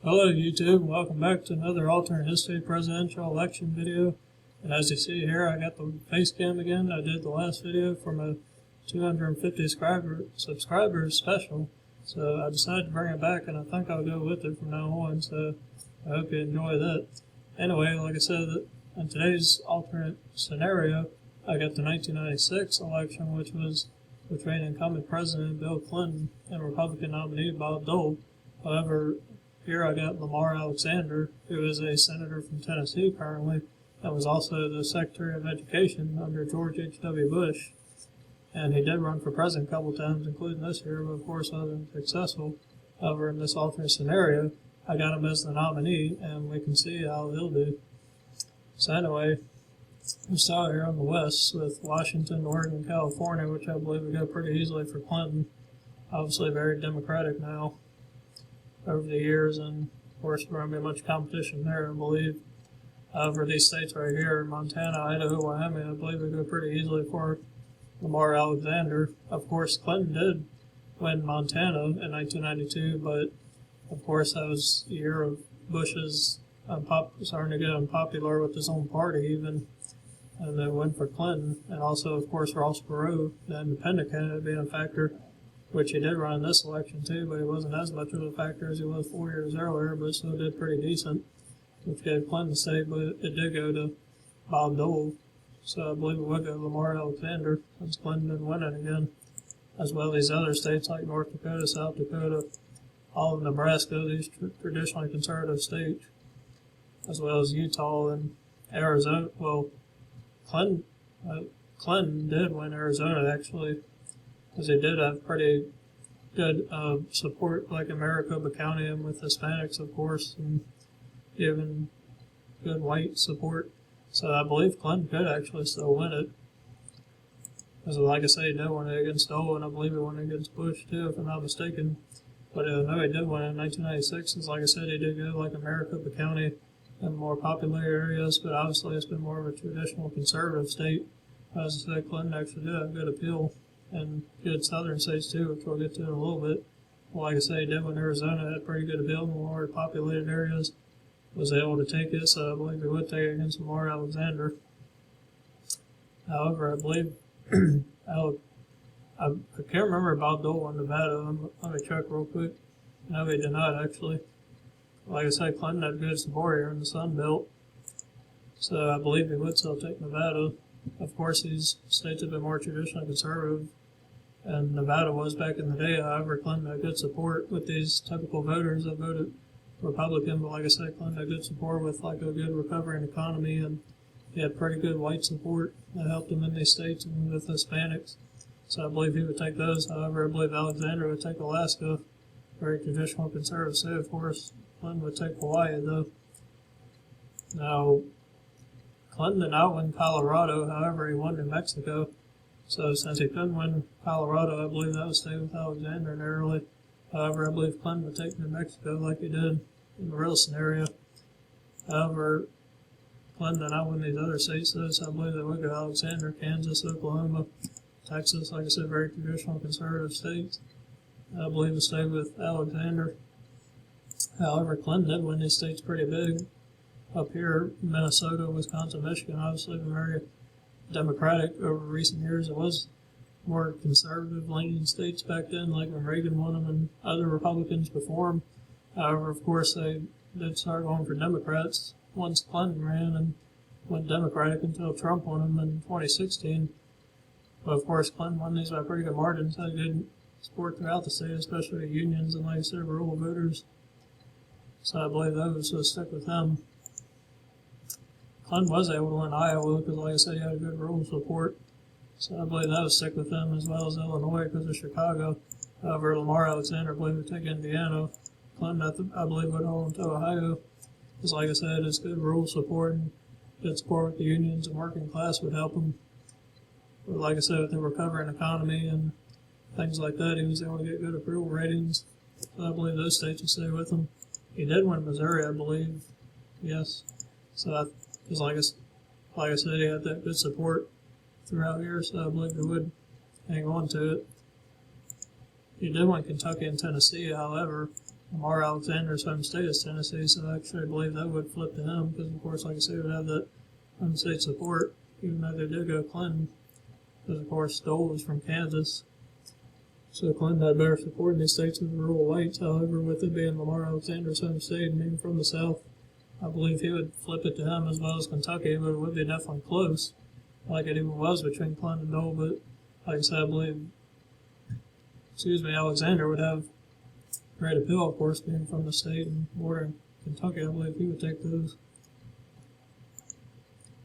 Hello YouTube, welcome back to another alternate history presidential election video. And as you see here, I got the face cam again. I did the last video from a 250 subscribers special, so I decided to bring it back, and I think I'll go with it from now on, so I hope you enjoy that. Anyway, like I said, in today's alternate scenario, I got the 1996 election, which was between incumbent President Bill Clinton and Republican nominee Bob Dole. However, here I got Lamar Alexander, who is a senator from Tennessee currently, and was also the Secretary of Education under George H.W. Bush. And he did run for president a couple times, including this year, but of course wasn't successful. However, in this alternate scenario, I got him as the nominee, and we can see how he'll do. So anyway, we start here on the west with Washington, Oregon, California, which I believe would go pretty easily for Clinton. Obviously very Democratic now over the years, and of course there won't be much competition there, I believe. However, these states right here, Montana, Idaho, Wyoming, I believe would go pretty easily for Lamar Alexander. Of course, Clinton did win Montana in 1992, but of course that was the year of Bush's starting to get unpopular with his own party even, and they went for Clinton. And also, of course, Ross Perot, the independent candidate, being a factor, which he did run in this election too, but he wasn't as much of a factor as he was 4 years earlier, but still did pretty decent, which gave Clinton the state, but it did go to Bob Dole. So I believe it would go to Lamar Alexander, since Clinton didn't win it again, as well as these other states like North Dakota, South Dakota, all of Nebraska, these traditionally conservative states, as well as Utah and Arizona. Well, Clinton did win Arizona, actually, because he did have pretty good support, like in Maricopa County, and with Hispanics, of course, and even good white support. So I believe Clinton could actually still win it. Because, like I say, he did win it against Dole, and I believe he won it against Bush, too, if I'm not mistaken. But I know he did win it in 1996, because, like I said, he did go like in Maricopa County and more popular areas, but obviously it's been more of a traditional conservative state. As I said, Clinton actually did have good appeal, and good southern states too, which we'll get to in a little bit. Well, like I say, he did win Arizona, had pretty good appeal in more populated areas, was able to take it, so I believe he would take it against Lamar Alexander. However, I believe, I can't remember Bob Dole in Nevada. Let me check real quick. No, he did not, actually. Like I said, Clinton had good support here in the Sun Belt, so I believe he would still take Nevada. Of course, these states have been more traditionally conservative, and Nevada was back in the day. However, Clinton had good support with these typical voters that voted Republican, but like I said, Clinton had good support with like a good recovering economy, and he had pretty good white support that helped him in these states and with Hispanics. So I believe he would take those. However, I believe Alexander would take Alaska, very traditional conservative state, of course. Clinton would take Hawaii, though. Now, Clinton did not win Colorado, however, he won New Mexico. So since he couldn't win Colorado, I believe that would stay with Alexander narrowly. However, I believe Clinton would take New Mexico like he did in the real scenario. However, Clinton did not win these other states, though, so I believe they would go Alexander, Kansas, Oklahoma, Texas, like I said, very traditional conservative states. I believe it stayed with Alexander. However, Clinton did win these states pretty big. Up here, Minnesota, Wisconsin, Michigan, obviously been very Democratic over recent years. It was more conservative leaning states back then, like when Reagan won them and other Republicans before him. However, of course, they did start going for Democrats once Clinton ran, and went Democratic until Trump won them in 2016. But of course, Clinton won these by pretty good margins, had good support throughout the state, especially the unions and, like I said, rural voters. So I believe those will stick with him. Clinton was able to win Iowa because, like I said, he had a good rural support. So I believe that would stick with him, as well as Illinois because of Chicago. However, Lamar Alexander, I believe, would take Indiana. Clinton, I believe, would hold him to Ohio. Because, like I said, his good rural support and good support with the unions and working class would help him. But like I said, with the recovering economy and things like that, he was able to get good approval ratings. So I believe those states would stay with him. He did win Missouri, I believe. Yes. So, because like I said, he had that good support throughout here, so I believe he would hang on to it. He did win Kentucky and Tennessee, however, Lamar Alexander's home state is Tennessee, so I actually believe that would flip to him because, of course, like I said, it would have that home state support, even though they did go Clinton. Because, of course, Dole was from Kansas. So Clinton had better support in these states with the rural whites. However, with it being Lamar Alexander's home state and being from the South, I believe he would flip it to him as well as Kentucky, but it would be definitely close, like it even was between Clinton and Dole. But like I said, I believe, Alexander would have great appeal, of course, being from the state and bordering Kentucky. I believe he would take those.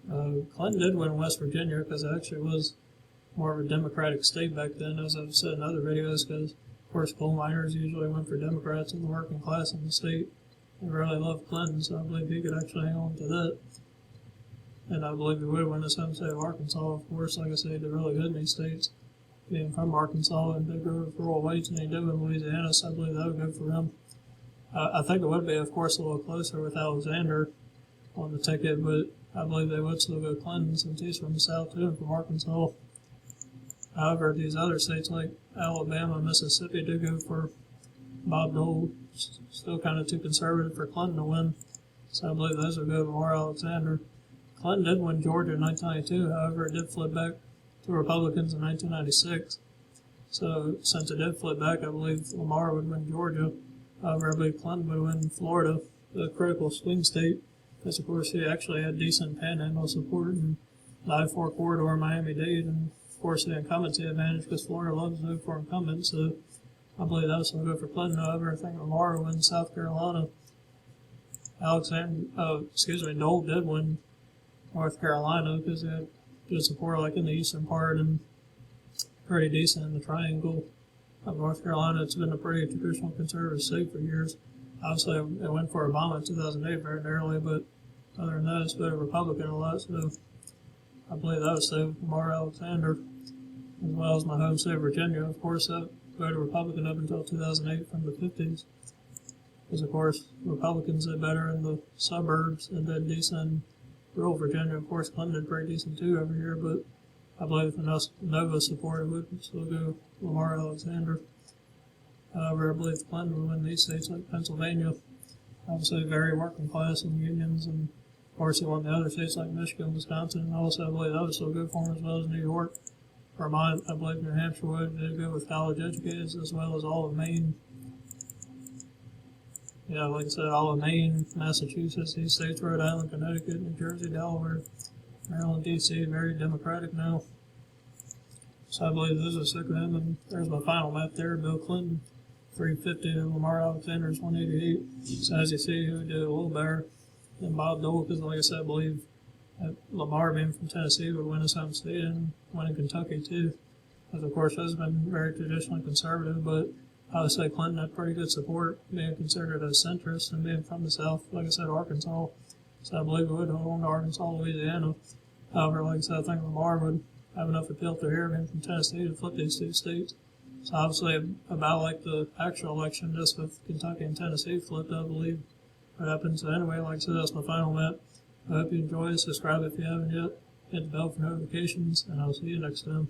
Clinton did win West Virginia because it actually was more of a Democratic state back then, as I've said in other videos, because, of course, coal miners usually went for Democrats and the working class in the state. They really loved Clinton, so I believe he could actually hang on to that. And I believe he would win his home state of Arkansas. Of course, like I said, they're really good in these states. Being from Arkansas and big rural whites, and he did win Louisiana, so I believe that would go for him. I think it would be, of course, a little closer with Alexander on the ticket, but I believe they would still go Clinton since he's from the South too and from Arkansas. However, these other states like Alabama and Mississippi do go for Bob Dole. Still kind of too conservative for Clinton to win, so I believe those will go to Lamar Alexander. Clinton did win Georgia in 1992, however, it did flip back to Republicans in 1996. So since it did flip back, I believe Lamar would win Georgia. However, I believe Clinton would win Florida, the critical swing state, because of course he actually had decent panhandle support in the I-4 corridor, Miami-Dade, and of course the incumbency advantage because Florida loves to vote for incumbents. So I believe that's going to go for Clinton. However, I think Lamar will win South Carolina. Dole did win North Carolina because they had good support like in the eastern part and pretty decent in the triangle of North Carolina. It's been a pretty traditional conservative state for years. Obviously, it went for Obama in 2008 very narrowly, but other than that, it's been a Republican a lot. So I believe that would save Lamar Alexander, as well as my home state, Virginia. Of course, that voted Republican up until 2008 from the 50s. Because, of course, Republicans did better in the suburbs and did decent in rural Virginia. Of course, Clinton did pretty decent too every year, but I believe if Nova supported would still go Lamar Alexander. However, I believe Clinton would win these states like Pennsylvania. Obviously, very working class and unions, and of course, he won the other states like Michigan, Wisconsin, and also I believe that was still good for him as well as New York. Vermont, I believe New Hampshire would. They go with college educators as well as all of Maine. Yeah, like I said, all of Maine, Massachusetts, these states, Rhode Island, Connecticut, New Jersey, Delaware, Maryland, D.C., very Democratic now. So I believe those are sick of him, and there's my final map there. Bill Clinton, 350, and Lamar Alexander's 188. So as you see, he would do a little better than Bob Dole, because like I said, I believe that Lamar, being from Tennessee, would win his home state and win in Kentucky too. Because of course, those have been very traditionally conservative, but I would say Clinton had pretty good support, being considered a centrist and being from the South, like I said, Arkansas. So I believe he would hold on to Arkansas, Louisiana. However, like I said, I think Lamar would have enough appeal to here, being from Tennessee, to flip these two states. So obviously, about like the actual election, just with Kentucky and Tennessee flipped, I believe what happened. So anyway, like I said, that's my final map. I hope you enjoy. Subscribe if you haven't yet. Hit the bell for notifications, and I'll see you next time.